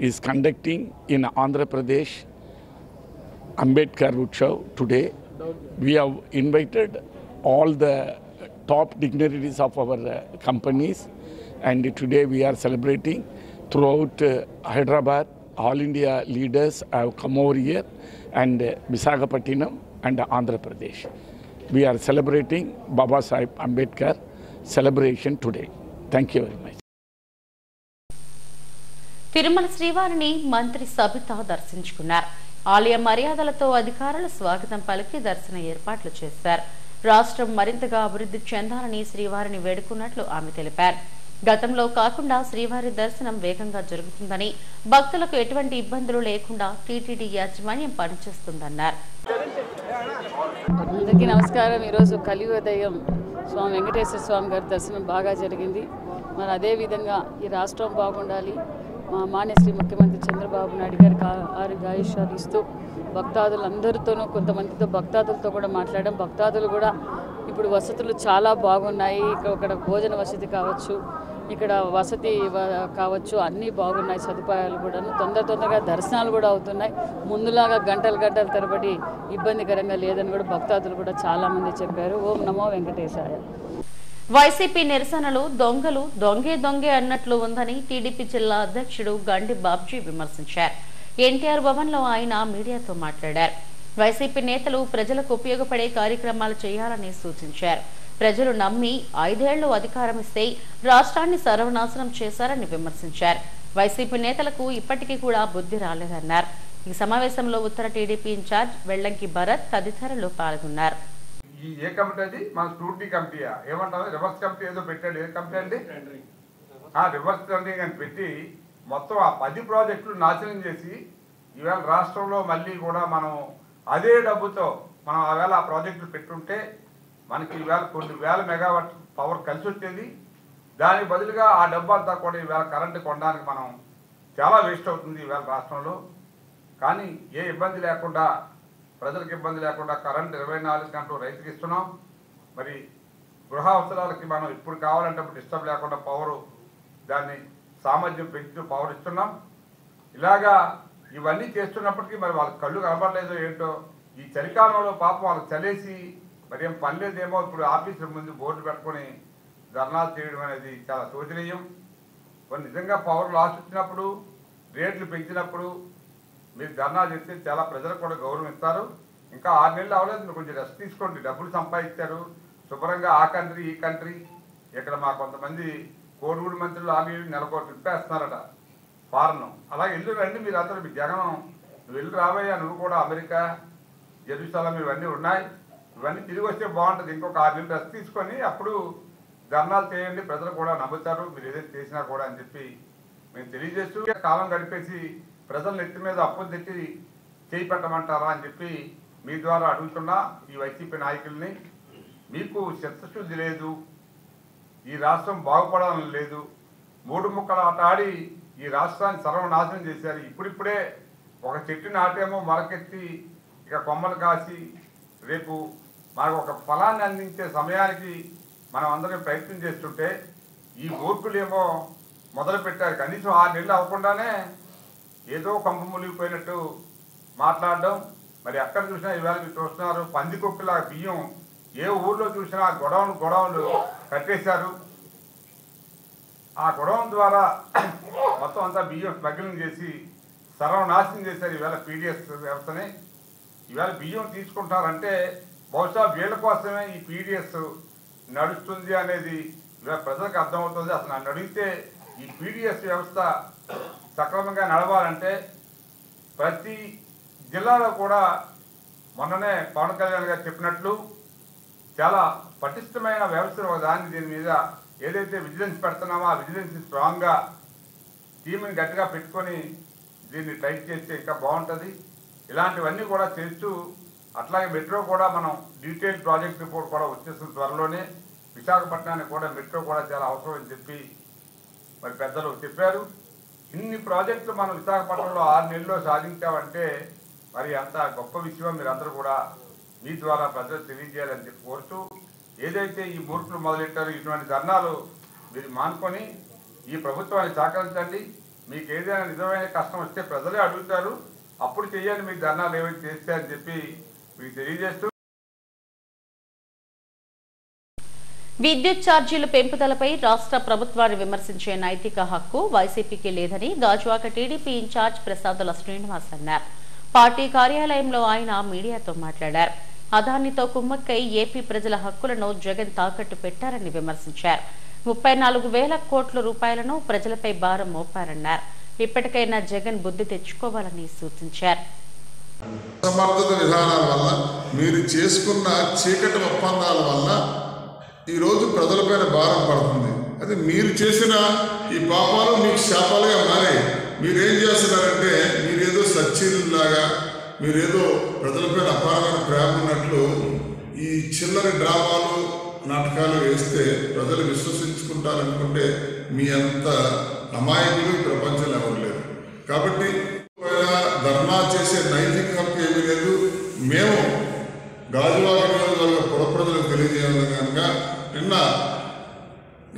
is conducting in Andhra Pradesh Ambedkar Utsav today. We have invited all the top dignitaries of our companies. And today we are celebrating throughout Hyderabad. All India leaders have come over here, and Visakhapatnam and Andhra Pradesh. We are celebrating Baba Sahib Ambedkar celebration today. Thank you very much. Tirumala శ్రీవారిని మంత్రి సబితా దర్శించుకున్నారు. ఆలయ మర్యాదలతో అధికారులు స్వాగతం పలికి దర్శన ఏర్పాట్లు చేశారు. రాష్ట్రం మరింతగా అభివృద్ధి చెందాలని శ్రీవారిని వేడుకున్నట్లు ఆమె తెలిపారు. గతంలో కాకుండా శ్రీవారి దర్శనం వేగంగా జరుగుతుందని, భక్తులకు ఎటువంటి ఇబ్బందులు లేకుండా టీటీడీ యాజమాన్యం పనిచేస్తుందన్నారు. అందరికీ నమస్కారం. ఈరోజు కలియుగదయం స్వామి వెంకటేశ్వర స్వామి గారి దర్శనం బాగా జరిగింది. మరి అదేవిధంగా ఈ రాష్ట్రం బాగుండాలి, మా మాన్యశ్రీ ముఖ్యమంత్రి చంద్రబాబు నాయుడు గారికి ఆయుష్యాలు ఇస్తూ భక్తాదులందరితోనూ, కొంతమందితో భక్తాదులతో కూడా మాట్లాడడం. భక్తాదులు కూడా ఇప్పుడు వసతులు చాలా బాగున్నాయి. ఇక్కడ భోజన వసతి కావచ్చు, ఇక్కడ వసతి కావచ్చు, అన్నీ బాగున్నాయి. సదుపాయాలు కూడా తొందరగా దర్శనాలు కూడా అవుతున్నాయి. ముందులాగా గంటల తరబడి ఇబ్బందికరంగా లేదని కూడా భక్తాదులు కూడా చాలామంది చెప్పారు. ఓం నమో వెంకటేశాయ. వైసీపీ నిరసనలు దొంగలు దొంగే అన్నట్లు ఉందని టీడీపీ జిల్లా అధ్యక్షుడు గండి బాబ్జీ విమర్శించారు. ఎన్టీఆర్ భవన్ లో ఆయన మీడియాతో మాట్లాడారు. వైసీపీ నేతలు ప్రజలకు ఉపయోగపడే కార్యక్రమాలు చేయాలని సూచించారు. ప్రజలు నమ్మి 5 ఏళ్లు అధికారం ఇస్తే రాష్ట్రాన్ని సర్వనాశనం చేశారని విమర్శించారు. వైసీపీ నేతలకు ఇప్పటికీ కూడా బుద్ధి రాలేదన్నారు. ఈ సమావేశంలో ఉత్తర టీడీపీ ఇన్ఛార్జ్ వెల్లంకి భరత్ తదితరులు పాల్గొన్నారు. ఏ కమిటీ అది? మన స్క్రూటినీ కమిటీయా ఏమంటారు? రివర్స్ కమిటీ ఏదో పెట్టాడు. ఏ కమిటీ అండి? రివర్స్ టెండరింగ్ అని పెట్టి మొత్తం ఆ 10 ప్రాజెక్టులు నాశనం చేసి ఈవేళ రాష్ట్రంలో మళ్ళీ కూడా మనం అదే డబ్బుతో మనం ఆవేళ ఆ ప్రాజెక్టులు పెట్టుంటే మనకి ఈవేళ కొన్ని వేల మెగావాట్ పవర్ కలిసి వచ్చేది. దానికి బదులుగా ఆ డబ్బు అంతా కూడా ఈవేళ కరెంటు కొనడానికి మనం చాలా వేస్ట్ అవుతుంది ఈవేళ రాష్ట్రంలో. కానీ ఏ ఇబ్బంది లేకుండా, ప్రజలకు ఇబ్బంది లేకుండా కరెంట్ 24 గంటలు రైతుకి ఇస్తున్నాం. మరి గృహ అవసరాలకి మనం ఇప్పుడు కావాలంటే డిస్టర్బ్ లేకుండా పవరు, దాన్ని సామర్థ్యం పెంచుతూ పవర్ ఇస్తున్నాం. ఇలాగా ఇవన్నీ చేస్తున్నప్పటికీ మరి వాళ్ళకి కళ్ళు కనబడలేదో ఏంటో. ఈ చలికాలంలో పాపం వాళ్ళకి చలేసి మరి ఏం పని లేదేమో ఇప్పుడు ఆఫీసుల ముందు బోర్డు పెట్టుకొని ధర్నాలు చేయడం అనేది చాలా శోచనీయం. కొన్ని నిజంగా పవర్ లాస్ వచ్చినప్పుడు, రేట్లు పెంచినప్పుడు మీరు ధర్నా చేస్తే చాలా ప్రజలకు కూడా గౌరవం ఇస్తారు. ఇంకా 6 నెలలు అవ్వలేదు, మీరు కొంచెం రెస్ట్ తీసుకోండి. డబ్బులు సంపాదించారు శుభ్రంగా. ఆ కంట్రీ ఈ కంట్రీ, ఇక్కడ మా కొంతమంది కోడిగూడి మంత్రులు ఆగి నెలకో ట్రిప్ వేస్తున్నారట ఫారెన్. అలా ఇల్లు రండి మీరు అందరూ. మీ జగనం నువ్వు వెళ్ళి రాబోయా, నువ్వు కూడా అమెరికా, జెరూసలేం ఇవన్నీ ఉన్నాయి. ఇవన్నీ తిరిగి వస్తే బాగుంటుంది. ఇంకొక 6 నెలలు రెస్ట్ తీసుకొని అప్పుడు ధర్నాలు చేయండి, ప్రజలు కూడా నమ్ముతారు మీరు ఏదైతే చేసినా కూడా అని చెప్పి మేము తెలియజేస్తూ, కాలం గడిపేసి ప్రజల నెత్తి మీద అప్పులు తెచ్చి చేయి పెట్టమంటారా అని చెప్పి మీ ద్వారా అడుగుతున్నా ఈ వైసీపీ నాయకుల్ని. మీకు చిత్తశుద్ధి లేదు, ఈ రాష్ట్రం బాగుపడాలని లేదు. 3 ముక్కల ఆట ఆడి ఈ రాష్ట్రాన్ని సర్వనాశనం చేశారు. ఇప్పుడిప్పుడే ఒక చెట్టు నాటేమో మొలకెత్తి ఇక కొమ్మలు కాసి రేపు మనకు ఒక ఫలాన్ని అందించే సమయానికి మనం అందరం ప్రయత్నం చేస్తుంటే ఈ మూర్ఖులేమో మొదలు పెట్టారు. కనీసం 6 నెలలు అవ్వకుండానే ఏదో కొంప మునిగిపోయినట్టు మాట్లాడడం. మరి ఎక్కడ చూసినా ఈవేళ మీరు చూస్తున్నారు, పందికొక్కుల బియ్యం ఏ ఊర్లో చూసినా గొడవలు కట్టేశారు. ఆ గొడవల ద్వారా మొత్తం అంతా బియ్యం స్మగ్లింగ్ చేసి సర్వనాశనం చేశారు ఈవేళ పీడిఎస్ వ్యవస్థని. ఈవేళ బియ్యం తీసుకుంటారంటే బహుశా వీళ్ళ కోసమే ఈ పీడిఎస్ నడుస్తుంది అనేది ఇవాళ ప్రజలకు అర్థమవుతుంది. అసలు నన్ను అడిగితే ఈ పీడిఎస్ వ్యవస్థ సక్రమంగా నడవాలంటే ప్రతి జిల్లాలో కూడా మొన్ననే పవన్ కళ్యాణ్ గారు చెప్పినట్లు చాలా పటిష్టమైన వ్యవస్థ దాన్ని దీని మీద ఏదైతే విజిలెన్స్ పెడుతున్నామో ఆ విజిలెన్స్ స్ట్రాంగ్గా టీంని గట్టిగా పెట్టుకొని దీన్ని టైట్ చేస్తే ఇంకా బాగుంటుంది. ఇలాంటివన్నీ కూడా చేస్తూ అట్లాగే మెట్రో కూడా మనం డీటెయిల్ ప్రాజెక్ట్ రిపోర్ట్ కూడా వచ్చేసిన త్వరలోనే విశాఖపట్నానికి కూడా మెట్రో కూడా చాలా అవసరం అని చెప్పి మరి పెద్దలు చెప్పారు. ఇన్ని ప్రాజెక్టులు మనం విశాఖపట్నంలో 6 నెలల్లో సాధించామంటే మరి అంత గొప్ప విషయం మీరందరూ కూడా మీ ద్వారా ప్రజలు తెలియజేయాలని చెప్పి కోరుతూ, ఏదైతే ఈ మూర్ఖులు మొదలెట్టారో ఇటువంటి ధర్నాలు మీరు మానుకొని ఈ ప్రభుత్వాన్ని సహకరించండి. మీకు ఏదైనా నిజమైన కష్టం వస్తే ప్రజలే అడుగుతారు, అప్పుడు చేయండి మీకు ధర్నాలు ఏమైతే చేస్తే అని చెప్పి మీకు తెలియజేస్తూ, విద్యుత్ ఛార్జీల పెంపుదలపై రాష్ట్ర ప్రభుత్వాన్ని విమర్శించే నైతిక హక్కు వైసీపీకి లేదని గాజువాక టీడీపీ ఇన్ఛార్జ్ ప్రసాదుల శ్రీనివాస్ అన్నారు. పార్టీ కార్యాలయంలో ఆయన మీడియాతో మాట్లాడారు. అదానితో కుమ్మక్కై ఏపీ ప్రజల హక్కులను జగన్ తాకట్టు పెట్టారని విమర్శించారు. 34,000 కోట్ల రూపాయలను ప్రజలపై భారం మోపారన్నారు. ఇప్పటికైనా జగన్ బుద్ధి తెచ్చుకోవాలని సూచించారు. సమర్థత విధానాల వల్ల మీరు చేసుకున్న చీకటి ఒప్పందాల వల్ల ఈరోజు ప్రజలపైన భారం పడుతుంది. అది మీరు చేసిన ఈ పాపాలు మీకు శాపాలుగా మారాయి. మీరేం చేస్తున్నారంటే మీరేదో సచ్చీలాగా మీరేదో ప్రజలపైన అపారమైన ప్రేమ ఉన్నట్లు ఈ చిల్లర డ్రామాలు నాటకాలు వేస్తే ప్రజలు విశ్వసించుకుంటారనుకుంటే మీ అంత అమాయకులు ప్రపంచంలో ఎవరు లేరు. కాబట్టి ధర్నా చేసే నైతిక హక్కు ఏమీ లేదు. మేము గాజువాక నియోజకవర్గ పురప్రజలకు తెలియజేయాలి కనుక నిన్న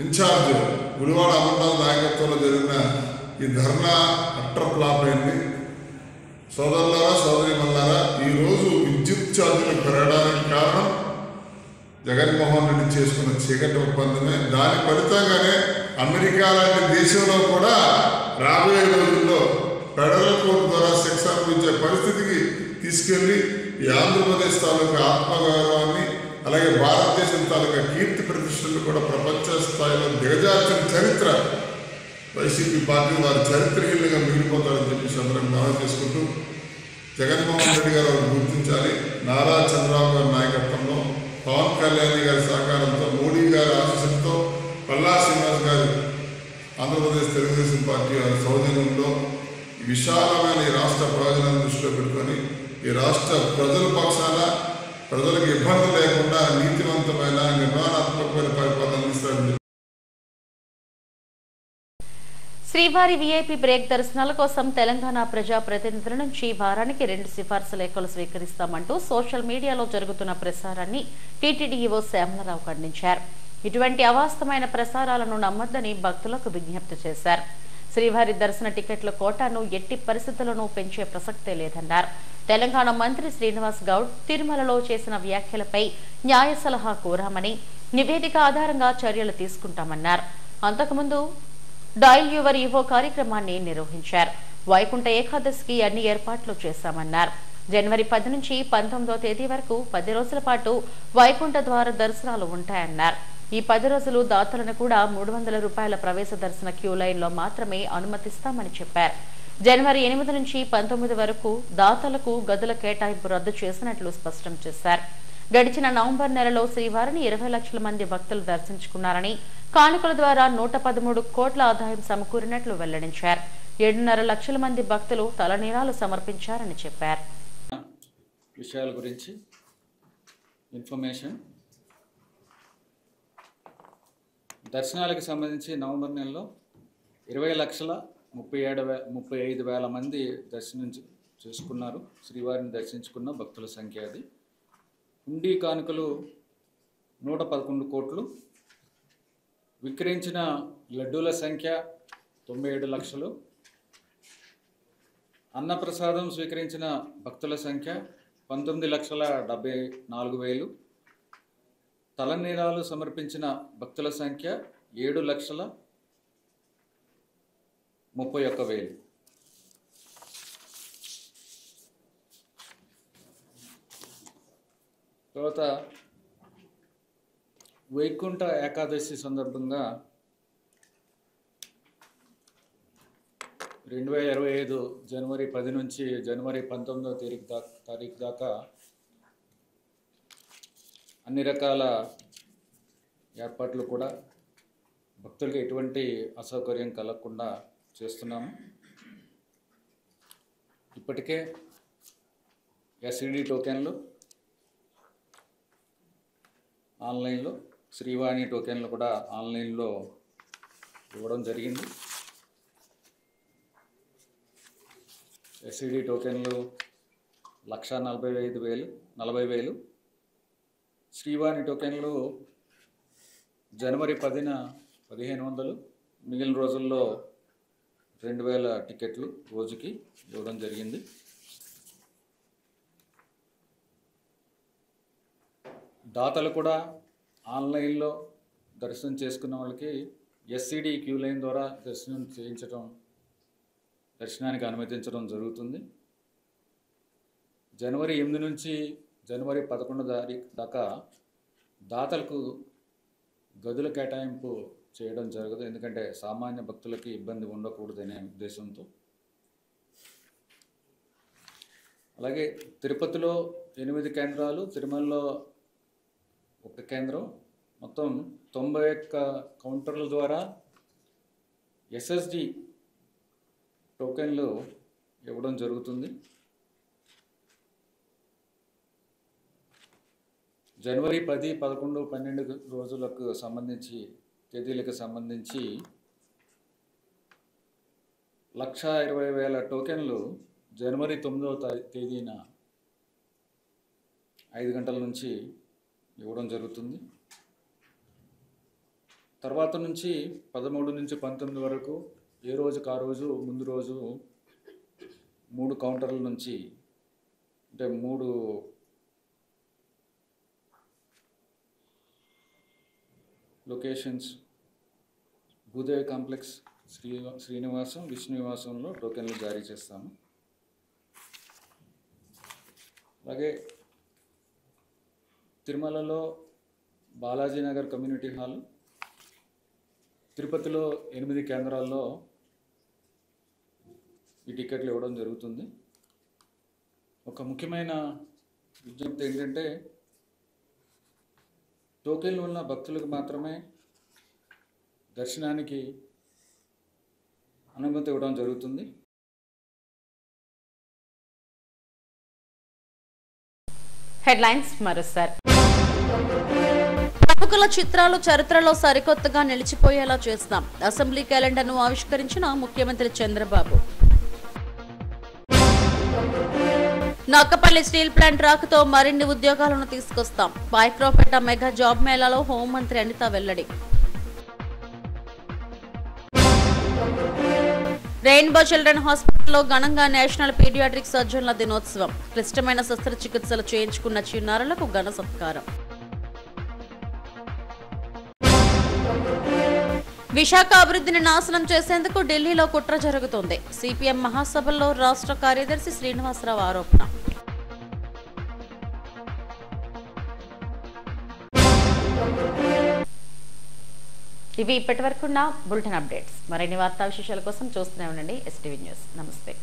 ఇన్ఛార్జ్ గుడివాడ అమర్నాథ్ నాయకత్వంలో జరిగిన ఈ ధర్నా అట్టర్ ఫ్లాప్ అయింది. సోదరులారా సోదరిమల్లారా, ఈరోజు విద్యుత్ ఛార్జీలు పెరగడానికి కారణం జగన్మోహన్ రెడ్డి చేసుకున్న చీకటి ఒప్పందమే. దాని ఫలితంగానే అమెరికా లాంటి దేశంలో కూడా రాబోయే రోజుల్లో ఫెడరల్ కోర్టు ద్వారా శిక్ష అనుభవించే పరిస్థితికి తీసుకెళ్లి ఈ ఆంధ్రప్రదేశ్ తాలూకా ఆత్మగౌరవాన్ని అలాగే భారతదేశం తాలూకా కీర్తి ప్రతిష్టలు కూడా ప్రపంచ స్థాయిలో దిగజార్చిన చరిత్ర వైసీపీ పార్టీ వారి చరిత్రహీనంగా మిగిలిపోతారని చెప్పి సందర్భంగా మనం చేసుకుంటూ జగన్మోహన్ రెడ్డి గారు గుర్తించాలి. నారా చంద్రబాబు గారి నాయకత్వంలో, పవన్ కళ్యాణ్ గారి సహకారంతో, మోడీ గారి ఆశీస్సులతో, పల్లా శ్రీనివాస్ గారు ఆంధ్రప్రదేశ్ తెలుగుదేశం పార్టీ వారి సౌజన్యంలో విశాలమైన ఈ రాష్ట్ర ప్రయోజనాలను దృష్టిలో పెట్టుకొని ఈ రాష్ట్ర ప్రజల పక్షాన ప్రజలకు ఇబ్బంది లేకుండా నీతివంతమైన నిర్మాణాత్మకమైన పరిపాలన అందిస్తారని శ్రీవారి వీఐపీ బ్రేక్ దర్శనాల కోసం తెలంగాణ ప్రజా ప్రతినిధుల నుంచి వారానికి 2 సిఫార్సు లేఖలు స్వీకరిస్తామంటూ సోషల్ మీడియాలో జరుగుతున్న ప్రసారాన్ని టీటీడీఈఓ శ్యామలరావు ఖండించారు. ఇటువంటి అవాస్తవమైన ప్రసారాలను నమ్మొద్దని భక్తులకు విజ్ఞప్తి చేశారు. శ్రీవారి దర్శన టికెట్ల కోటాను ఎట్టి పరిస్థితులను పెంచే ప్రసక్తే లేదన్నారు. తెలంగాణ మంత్రి శ్రీనివాస్ గౌడ్ తిరుమలలో చేసిన వ్యాఖ్యలపై న్యాయ సలహా కోరామని, నివేదిక ఆధారంగా చర్యలు తీసుకుంటామన్నారు. అంతకుముందు డైల్ యువర్ ఈవో కార్యక్రమాన్ని నిర్వహించారు. వైకుంఠ ఏకాదశికి అన్ని ఏర్పాట్లు చేశామన్నారు. జనవరి 10 నుంచి 19వ తేదీ వరకు 10 రోజుల పాటు వైకుంఠ ద్వార దర్శనాలు ఉంటాయన్నారు. ఈ 10 రోజులు దాతలను కూడా 300 రూపాయల ప్రవేశ దర్శన క్యూ లైన్లో మాత్రమే అనుమతిస్తామని చెప్పారు. జనవరి 8 నుంచి 19 వరకు దాతలకు గదుల కేటాయింపు రద్దు చేసినట్లు స్పష్టం చేశారు. గడిచిన నవంబర్ నెలలో శ్రీవారిని 20 లక్షల మంది భక్తులు దర్శించుకున్నారని, కానుకల ద్వారా 113 కోట్ల ఆదాయం సమకూరినట్లు వెల్లడించారు. 7.5 లక్షల మంది భక్తులు తలనీలాలు సమర్పించారని చెప్పారు. విషయాల గురించి ఇన్ఫర్మేషన్, దర్శనాలకు సంబంధించి నవంబర్ నెలలో 20,35,000 మంది దర్శనం చేసుకున్నారు. శ్రీవారిని దర్శించుకున్న భక్తుల సంఖ్య అది. హుండీ కానుకలు 111 కోట్లు, విక్రయించిన లడ్డూల సంఖ్య 97 లక్షలు, అన్నప్రసాదం స్వీకరించిన భక్తుల సంఖ్య 19,74,000. తలనీలాలు సమర్పించిన భక్తుల సంఖ్య 7,31,000. తర్వాత వైకుంఠ ఏకాదశి సందర్భంగా 2025 జనవరి 10 నుంచి జనవరి 19వ తారీఖు దాకా అన్ని రకాల ఏర్పాట్లు కూడా భక్తులకు ఎటువంటి అసౌకర్యం కలగకుండా చేస్తున్నాము. ఇప్పటికే ఎస్ఈడి టోకెన్లు ఆన్లైన్లో, శ్రీవాణి టోకెన్లు కూడా ఆన్లైన్లో ఇవ్వడం జరిగింది. ఎస్ఈడి టోకెన్లు 1,45,000, శ్రీవాణి టోకెన్లు జనవరి 10న 1,500, మిగిలిన రోజుల్లో 2,000 టికెట్లు రోజుకి ఇవ్వడం జరిగింది. దాతలు కూడా ఆన్లైన్లో దర్శనం చేసుకున్న వాళ్ళకి ఎస్ఈడి క్యూ లైన్ ద్వారా దర్శనానికి అనుమతించడం జరుగుతుంది. జనవరి 8 నుంచి జనవరి 11 దాకా దాతలకు గదుల కేటాయింపు చేయడం జరగదు, ఎందుకంటే సామాన్య భక్తులకి ఇబ్బంది ఉండకూడదనే ఉద్దేశంతో. అలాగే తిరుపతిలో 8 కేంద్రాలు, తిరుమలలో 1 కేంద్రం, మొత్తం 91 కౌంటర్ల ద్వారా ఎస్ఎస్డి టోకెన్లు ఇవ్వడం జరుగుతుంది. జనవరి 10, 11, 12 రోజులకు సంబంధించి తేదీలకు సంబంధించి 1,20,000 టోకెన్లు జనవరి 9వ తేదీన 5 గంటల నుంచి ఇవ్వడం జరుగుతుంది. తర్వాత నుంచి 13 నుంచి 19 వరకు ఏ రోజుకు ఆ రోజు ముందు రోజు 3 కౌంటర్ల నుంచి, అంటే 3 లొకేషన్స్, భూదేవి కాంప్లెక్స్, శ్రీనివాసం, విష్ణునివాసంలో టోకెన్లు జారీ చేస్తాము. అలాగే తిరుమలలో బాలాజీనగర్ కమ్యూనిటీ హాల్, తిరుపతిలో 8 కేంద్రాల్లో ఈ టికెట్లు ఇవ్వడం జరుగుతుంది. ఒక ముఖ్యమైన విజ్ఞప్తి ఏంటంటే, టోకెన్లు ఉన్న భక్తులకు మాత్రమే దర్శనానికి అనుమతి ఇవ్వడం జరుగుతుంది. హెడ్లైన్స్ మరోసారి. ప్రముఖుల చిత్రాలు చరిత్రలో సరికొత్తగా నిలిచిపోయేలా చేస్తాం. అసెంబ్లీ క్యాలెండర్ను ఆవిష్కరించిన ముఖ్యమంత్రి చంద్రబాబు. నక్కపల్లి స్టీల్ ప్లాంట్ రాకతో మరిన్ని ఉద్యోగాలను తీసుకొస్తాం. పాయక్రోపేట మెగా జాబ్ మేళాలో హోంమంత్రి అనిత వెల్లడి. రెయిన్బో చిల్డ్రన్ హాస్పిటల్లో ఘనంగా నేషనల్ పీడియాట్రిక్ సర్జన్ల దినోత్సవం. క్లిష్టమైన శస్త్రచికిత్సలు చేయించుకున్న చిన్నారులకు ఘన సత్కారం. విశాఖ అభివృద్ధిని నాశనం చేసేందుకు ఢిల్లీలో కుట్ర జరుగుతోంది. సిపిఎం మహాసభల్లో రాష్ట్ర కార్యదర్శి శ్రీనివాసరావు ఆరోపణ. ఇవి ఇప్పటివరకున్న బులెటిన్ అప్డేట్స్. మరిన్ని వార్తా విశేషాల కోసం చూస్తూనే ఉండండి ఎస్టీవీ న్యూస్. నమస్తే.